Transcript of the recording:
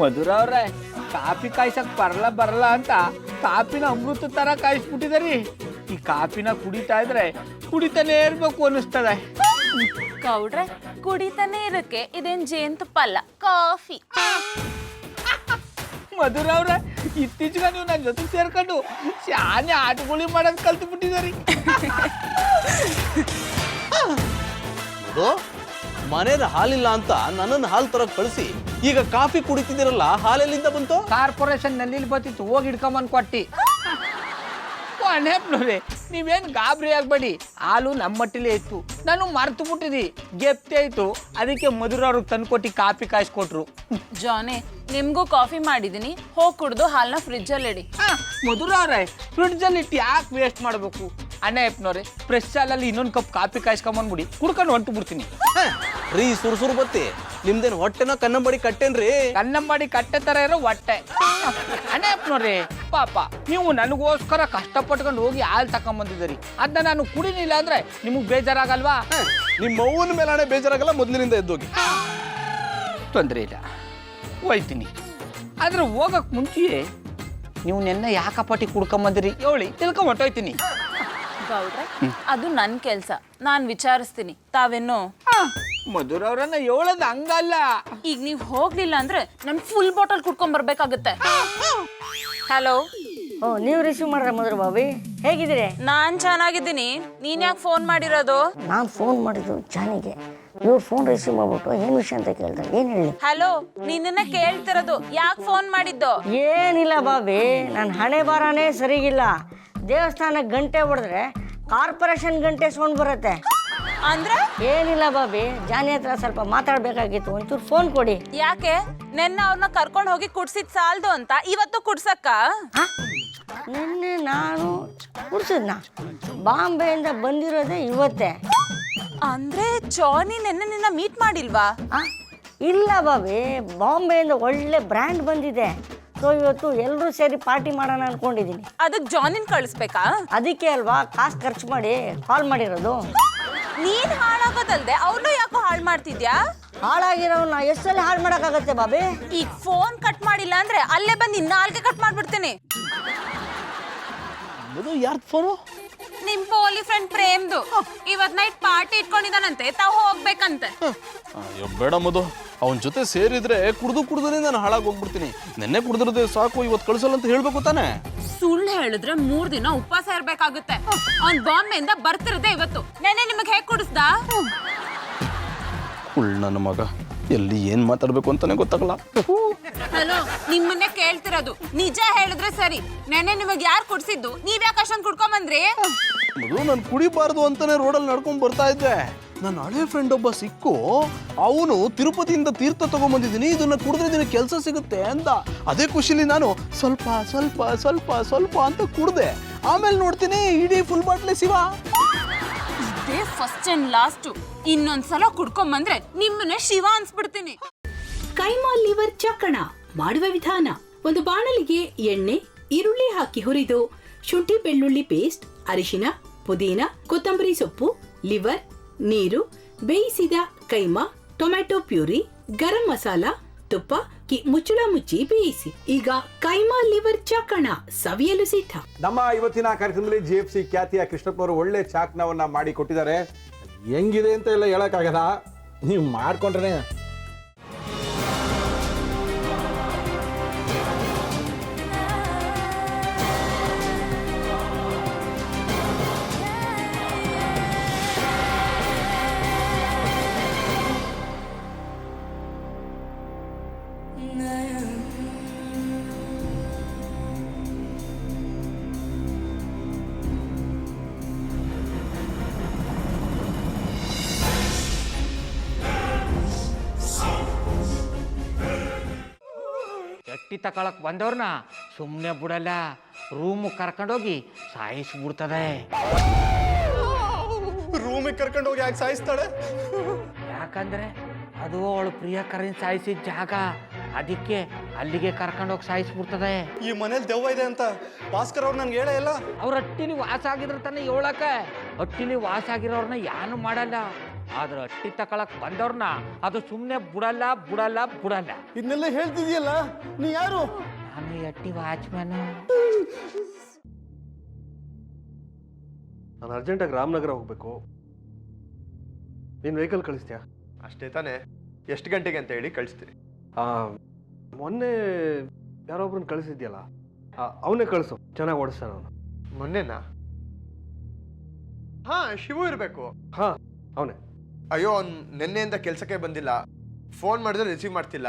ಮಧುರ ಅವ್ರೆ, ಕಾಫಿ ಕಾಯ್ಸಕ್ ಬರಲ್ಲ ಅಂತ ಕಾಫಿನ ಅಮೃತ ತರ ಕಾಯಿಸ್ಬಿಟ್ಟಿದಾರಿ. ಈ ಕಾಫಿನ ಕುಡಿತಾ ಇದ್ರೆ ಕುಡಿತಾನೆ ಇರ್ಬೇಕು ಅನ್ನಿಸ್ತದೆ. ಗೌಡ್ರೆ, ಕುಡಿತಾನೆ ಇರಕ್ಕೆ ಇದೇನ್ ಜೇನುತುಪ್ಪ ಅಲ್ಲ, ಕಾಫಿ. ಮಧುರ ಅವ್ರೆ, ಇತ್ತೀಚೆಗೆ ನೀವು ನನ್ನ ಜೊತೆ ಸೇರ್ಕೊಂಡು ಶಾನೆ ಆಟಗುಳಿ ಮಾಡೋದು ಕಲ್ತು ಬಿಟ್ಟಿದಾರಿ. ಮನೇಲಿ ಹಾಲಿಲ್ಲ ಅಂತ ನನ್ನನ್ನು ಹಾಲು ತರಕ್ ಕಳಿಸಿ ಈಗ ಕಾಫಿ ಕುಡಿತಿದ್ದೀರಲ್ಲ, ಹಾಲೆಲ್ಲಿಂದ ಬಂತು? ಕಾರ್ಪೊರೇಷನ್ ನಲ್ಲಿ ಬರ್ತಿತ್ತು, ಹೋಗಿ ಹಿಡ್ಕೊಂಬಂದ್ ಕೊಟ್ಟಿ. ನೆಪ್ನವ್ರೆ, ನೀವೇನು ಗಾಬರಿ ಆಗ್ಬೇಡಿ, ಹಾಲು ನಮ್ಮ ಮಟ್ಟಿಲೇ ಇತ್ತು. ನಾನು ಮರ್ತು ಬಿಟ್ಟಿದ್ದಿ, ಗೆಪ್ತೆ ಆಯ್ತು. ಅದಕ್ಕೆ ಮಧುರ ಅವ್ರಿಗೆ ತಂದ್ಕೊಟ್ಟು ಕಾಫಿ ಕಾಯಿಸ್ಕೊಟ್ರು. ಜಾನೆ, ನಿಮ್ಗೂ ಕಾಫಿ ಮಾಡಿದೀನಿ, ಹೋಗಿ ಕುಡ್ದು ಹಾಲ್ನ ಫ್ರಿಜ್ಜಲ್ಲಿ ಇಡಿ. ಮಧುರ ಅವ್ರೆ, ಫ್ರಿಡ್ಜಲ್ಲಿ ಇಟ್ಟು ಯಾಕೆ ವೇಸ್ಟ್ ಮಾಡಬೇಕು? ಅಣ್ಣ ಯಪ್ನವ್ರೆ, ಫ್ರೆಶ್ ಹಾಲಲ್ಲಿ ಇನ್ನೊಂದು ಕಪ್ ಕಾಫಿ ಕಾಯಿಸ್ಕೊಂಬಂದ್ಬಿಡಿ, ಕುಡ್ಕೊಂಡು ಹೊಂಟು ಬಿಡ್ತೀನಿ. ರೀ ಸುರ್ಸುರು ಬತ್ತಿ, ನಿಮ್ದೇನು ಹೊಟ್ಟೆನೋ ಕನ್ನಂಬಾಡಿ ಕಟ್ಟೇನ್ರಿ? ಕನ್ನಂಬಾಡಿ ಕಟ್ಟೆ ತರ ಇರೋ ಹೊಟ್ಟೆ. ಅಣ್ಣ ಯಪ್ನವ್ರೆ, ಪಾಪ ನೀವು ನನಗೋಸ್ಕರ ಕಷ್ಟಪಟ್ಕೊಂಡು ಹೋಗಿ ಹಾಲು ತಕೊಂಬಂದಿದ್ದೀರಿ. ಅದನ್ನ ನಾನು ಕುಡಿಲಿಲ್ಲ ಅಂದ್ರೆ ನಿಮಗೆ ಬೇಜಾರಾಗಲ್ವಾ? ನಿಮ್ಮ ಅವ್ವನ ಮೇಲೆ ಬೇಜಾರಾಗಲ್ಲ, ಮೊದಲಿನಿಂದ ಎದ್ದೋಗಿ. ತೊಂದರೆ ಇಲ್ಲ, ಹೋಯ್ತೀನಿ. ಆದ್ರೆ ಹೋಗಕ್ ಮುಂಚೆ ನೀವು ನೆನ್ನ ಯಾಕಪಟ್ಟಿ ಕುಡ್ಕೊಂಬಂದಿರಿ ಹೇಳಿ, ತಿಳ್ಕೊಂಬಟ್ಟೋಯ್ತೀನಿ. ಗೌಡ್ರೆ, ಅದು ನನ್ನ ಕೆಲ್ಸ, ನಾನ್ ವಿಚಾರಿಸ್ತೀನಿ. ತಾವೇನು ಮಧುರ ಅವ್ರನ್ನ ಹೇಳೋದು ಹಂಗಲ್ಲ. ಈಗ ನೀವ್ ಹೋಗ್ಲಿಲ್ಲ ಅಂದ್ರೆ ನನ್ ಫುಲ್ ಬಾಟಲ್ ಕುಡ್ಕೊಂಡ್ ಬರ್ಬೇಕಾಗತ್ತೆ. ಹಲೋ, ನೀವು ರಿಸೀವ್ ಮಾಡ್ರ ಮಧುರ ಬಾಬಿ, ಹೇಗಿದ್ದೀರಿ? ನಾನ್ ಚೆನ್ನಾಗಿದ್ದೀನಿ. ನೀನ್ ಯಾಕೆ ಫೋನ್ ಮಾಡಿರೋದು? ನಾನು ಫೋನ್ ಮಾಡಿದ್ದು ಜಾನಿಗೆ, ಇವ್ರು ಫೋನ್ ರಿಸೀವ್ ಮಾಡ್ಬಿಟ್ಟು ಏನು ವಿಷಯ ಅಂತ ಕೇಳ್ತಾರೆ. ಏನು ಹೇಳಿ? ಹಲೋ, ನಿನ್ನ ಕೇಳ್ತಿರೋದು, ಯಾಕೆ ಫೋನ್ ಮಾಡಿದ್ದು? ಏನಿಲ್ಲ ಬಾಬಿ, ನನ್ನ ಹಣೆ ಬಾರನೇ ಸರಿಗಿಲ್ಲ. ದೇವಸ್ಥಾನಕ್ಕೆ ಗಂಟೆ ಹೊಡೆದ್ರೆ ಕಾರ್ಪೊರೇಷನ್ ಗಂಟೆ ಸೌಂಡ್ ಬರುತ್ತೆ. ಅಂದ್ರೆ ಏನಿಲ್ಲ ಬಾಬಿ, ಜಾನಿ ಹತ್ರ ಸ್ವಲ್ಪ ಮಾತಾಡ್ಬೇಕಾಗಿತ್ತು, ಒಂಚೂರು ಫೋನ್ ಕೊಡಿ. ಯಾಕೆ? ನೆನ್ನೆ ಅವ್ರನ್ನ ಕರ್ಕೊಂಡು ಹೋಗಿ ಕುಡ್ಸಿದ್ ಸಾಲ್ದು ಅಂತ ಇವತ್ತು ಕುಡ್ಸಕ್ಕ? ನಿನ್ನೆ ನಾನು ಕುಡ್ಸಿದ್ನ, ಬಾಂಬೆಯಿಂದ ಬಂದಿರೋದೇ ಇವತ್ತೇ. ಅಂದ್ರೆ ಜಾನಿ ನಿನ್ನ ಮೀಟ್ ಮಾಡಿಲ್ವಾ? ಇಲ್ಲ ಬಾಬಿ, ಬಾಂಬೆಯಿಂದ ಒಳ್ಳೆ ಬ್ರ್ಯಾಂಡ್ ಬಂದಿದೆ. ಸೊ ಇವತ್ತು ಎಲ್ಲರೂ ಸೇರಿ ಪಾರ್ಟಿ ಮಾಡೋಣ ಅನ್ಕೊಂಡಿದ್ದೀನಿ. ಅದಕ್ಕೆ ಜಾನಿನ್ ಕಳಿಸ್ಬೇಕಾ? ಅದಕ್ಕೆ ಅಲ್ವಾ ಕಾಸು ಖರ್ಚು ಮಾಡಿ ಕಾಲ್ ಮಾಡಿರೋದು. ನೀನ್ ಹಾಳಾಗೋದಲ್ದೆ ಅವ್ರನ್ನೂ ಯಾಕೋ ಹಾಳು ಮಾಡ್ತಿದ್ಯಾ? ಹಾಳಾಗಿರೋನ್ನ ಎಷ್ಟಲ್ಲಿ ಹಾಳು ಮಾಡೋಕ್ಕಾಗತ್ತೆ ಬಾಬಿ? ಈಗ ಫೋನ್ ಕಟ್ ಮಾಡಿಲ್ಲ ಅಂದ್ರೆ ಅಲ್ಲೇ ಬಂದು ನಾಲ್ಗೆ ಕಟ್ ಮಾಡ್ಬಿಡ್ತೀನಿ. ಯಾರ್ದು ಫೋನು? ನಿಮ್ ಪೋಲಿ ಫ್ರೆಂಡ್ ಪ್ರೇಮ್ದು. ಇವತ್ ನೈಟ್ ಪಾರ್ಟಿ ಇಟ್ಕೊಂಡಿದಾನಂತೆ, ತಾವ್ ಹೋಗ್ಬೇಕಂತೆ. ಅಯ್ಯೋ ಬೇಡ ಮಧು, ಅವನ ಜೊತೆ ಸೇರಿದ್ರೆ ಕುಡ್ದು ನಾನು ಹಾಳಾಗಿ ಹೋಗ್ಬಿಡ್ತೀನಿ. ನೆನ್ನೆ ಕುಡ್ದಿರೋದೇ ಸಾಕು, ಇವತ್ತು ಕಳ್ಸಲ್ಲ ಅಂತ ಹೇಳ್ಬೇಕು ತಾನೆ? ಸುಳ್ಳು ಹೇಳಿದ್ರೆ 3 ದಿನ ಉಪವಾಸ ಇರ್ಬೇಕಾಗುತ್ತೆ. ಅವ್ನ್ ಬಾಂಬೆಯಿಂದ ಬರ್ತಿರದೆ ಇವತ್ತು. ನೆನ್ನೆ ನಿಮಗೆ ಹೇಗ್ ಕುಡಿಸ್ದ? ನನ್ನ ಮಗ ಎಲ್ಲಿ ಏನ್ ಮಾತಾಡ್ಬೇಕು ಅಂತಾನೆ ಗೊತ್ತಾಗಲ್ಲ. ಹಲೋ, ನಿಮ್ಮನ್ನೇ ಕೇಳ್ತಿರೋದು, ನಿಜ ಹೇಳಿದ್ರೆ ಸರಿ. ನೆನ್ನೆ ನಿಮಗ್ ಯಾರು ಕುಡ್ಸಿದ್ದು? ನೀವ್ ಯಾಕೆ ಅಷ್ಟೊಂದು ಕುಡ್ಕೊಂಬಂದ್ರಿ? ಮಧು, ನಾನು ಕುಡಿಬಾರ್ದು ಅಂತಾನೆ ರೋಡಲ್ಲಿ ನಡ್ಕೊಂಡ್ ಬರ್ತಾ ಇದ್ದೆ. ನನ್ನ ಹಳೆ ಫ್ರೆಂಡ್ ಒಬ್ಬ ಸಿಕ್ಕು, ಅವನು ತಿರುಪತಿಯಿಂದ ತೀರ್ಥ ತಗೊಂಡ್ಬಂದಿದ್ದೀನಿ, ಇದನ್ನ ಕುಡಿದ್ರೆ ನಿನಗೆ ಕೆಲಸ ಸಿಗುತ್ತೆ ಅಂತ. ಅದೇ ಖುಷಿಲಿ ನಾನು ಸ್ವಲ್ಪ ಸ್ವಲ್ಪ ಸ್ವಲ್ಪ ಸ್ವಲ್ಪ ಅಂತ ಕುಡ್ದೆ. ಆಮೇಲೆ ನೋಡ್ತೀನಿ ಇಡೀ ಫುಲ್ ಬಾಟ್ಲೆ ಶಿವ. ಇದೇ ಫಸ್ಟ್ ಅಂಡ್ ಲಾಸ್ಟ್. ಇನ್ನೊಂದ್ಸಲ ಕುಡ್ಕೊಂಬಂದ್ರೆ ನಿಮ್ಮನ್ನೇ ಶಿವ ಅನ್ಸ್ಬಿಡ್ತೀನಿ. ಕೈಮಾ ಲಿವರ್ ಚಕ್ಕಣ ಮಾಡುವ ವಿಧಾನ: ಒಂದು ಬಾಣಲಿಗೆ ಎಣ್ಣೆ, ಈರುಳ್ಳಿ ಹಾಕಿ ಹುರಿದು ಶುಂಠಿ ಬೆಳ್ಳುಳ್ಳಿ ಪೇಸ್ಟ್, ಅರಿಶಿನ, ಪುದೀನ, ಕೊತ್ತಂಬರಿ ಸೊಪ್ಪು, ಲಿವರ್, ನೀರು, ಬೇಯಿಸಿದ ಕೈಮಾ, ಟೊಮ್ಯಾಟೊ ಪ್ಯೂರಿ, ಗರಂ ಮಸಾಲ, ತುಪ್ಪ ಮುಚ್ಚಳ ಮುಚ್ಚಿ ಬೇಯಿಸಿ. ಈಗ ಕೈಮಾ ಲಿವರ್ ಚಾಕಣ ಸವಿಯಲು ಸಿದ್ಧ. ನಮ್ಮ ಇವತ್ತಿನ ಕಾರ್ಯಕ್ರಮದಲ್ಲಿ GFC ಖ್ಯಾತಿಯ ಕೃಷ್ಣಪ್ಪನವರು ಒಳ್ಳೆ ಚಾಕ್ನವನ್ನ ಮಾಡಿ ಕೊಟ್ಟಿದ್ದಾರೆ. ಹೆಂಗಿದೆ ಅಂತ ಎಲ್ಲ ಹೇಳಕ್ಕಾಗಲ್ಲ, ನೀವು ಮಾಡ್ಕೊಂಡ್ರೆ. ಎಟ್ಟಿ ತಕೊಳಕ್ ಬಂದವ್ರನ್ನ ಸುಮ್ಮನೆ ಬಿಡಲ್ಲ, ರೂಮ್ ಕರ್ಕೊಂಡೋಗಿ ಸಾಯಿಸ್ಬಿಡ್ತದೆ. ರೂಮಿಗೆ ಕರ್ಕೊಂಡು ಹೋಗಿ ಯಾಕೆ ಸಾಯಿಸ್ತಾಳೆ? ಯಾಕಂದ್ರೆ ಅದು ಅವಳು ಪ್ರಿಯಕರನ್ ಸಾಯಿಸಿದ ಜಾಗ, ಅದಕ್ಕೆ ಅಲ್ಲಿಗೆ ಕರ್ಕೊಂಡೋಗಿ ಸಾಯಿಸ್ಬಿಡ್ತದೆ. ಈ ಮನೇಲಿ ದೆವ್ವ ಇದೆ ಅಂತ ಭಾಸ್ಕರ್ ಅವ್ರು ನನ್ಗೆ ಹೇಳೇ ಇಲ್ಲ. ಅವ್ರ ಹಟ್ಟಿಲಿ ವಾಸ ಆಗಿದ್ರ ತಾನೆ ಹೇಳಕ. ಹಟ್ಟಿಲಿ ವಾಸ ಆಗಿರೋರ್ನ ಯಾನು ಮಾಡಲ್ಲ, ಆದ್ರೆ ಅಟ್ಟಿ ತಕೊಳಕ್ ಬಂದವ್ರನ್ನ ಅದು ಸುಮ್ಮನೆ ಬಿಡಲ್ಲ ಬಿಡಲ್ಲ ಬಿಡಲ್ಲ. ಇದನ್ನೆಲ್ಲ ಹೇಳ್ತಿದ್ಯಲ್ಲ, ನೀ ಯಾರು? ನಾನು ಈ ಅಟ್ಟಿ ವಾಚ್ಮ್ಯಾನ್. ನಾನು ಅರ್ಜೆಂಟಾಗಿ ರಾಮನಗರ ಹೋಗ್ಬೇಕು. ನೀನು ವೆಹಿಕಲ್ ಕಳಿಸ್ತೀಯಾ? ಅಷ್ಟೇ ತಾನೇ? ಎಷ್ಟು ಗಂಟೆಗೆ ಅಂತ ಹೇಳಿ ಕಳಿಸ್ತೀನಿ. ಮೊನ್ನೆ ಯಾರೊಬ್ರನ್ನ ಕಳಿಸಿದ್ಯಲ್ಲ, ಅವನೇ ಕಳಿಸು, ಚೆನ್ನಾಗಿ ಓಡಿಸ್ತಾನ ಅವನು. ಮೊನ್ನೆನಾ? ಹಾ, ಶಿವು ಇರಬೇಕು. ಹಾಂ, ಅವನೇ. ಅಯ್ಯೋ, ಅವ್ನು ನಿನ್ನೆಯಿಂದ ಕೆಲಸಕ್ಕೆ ಬಂದಿಲ್ಲ. ಫೋನ್ ಮಾಡಿದ್ರೆ ರಿಸೀವ್ ಮಾಡ್ತಿಲ್ಲ.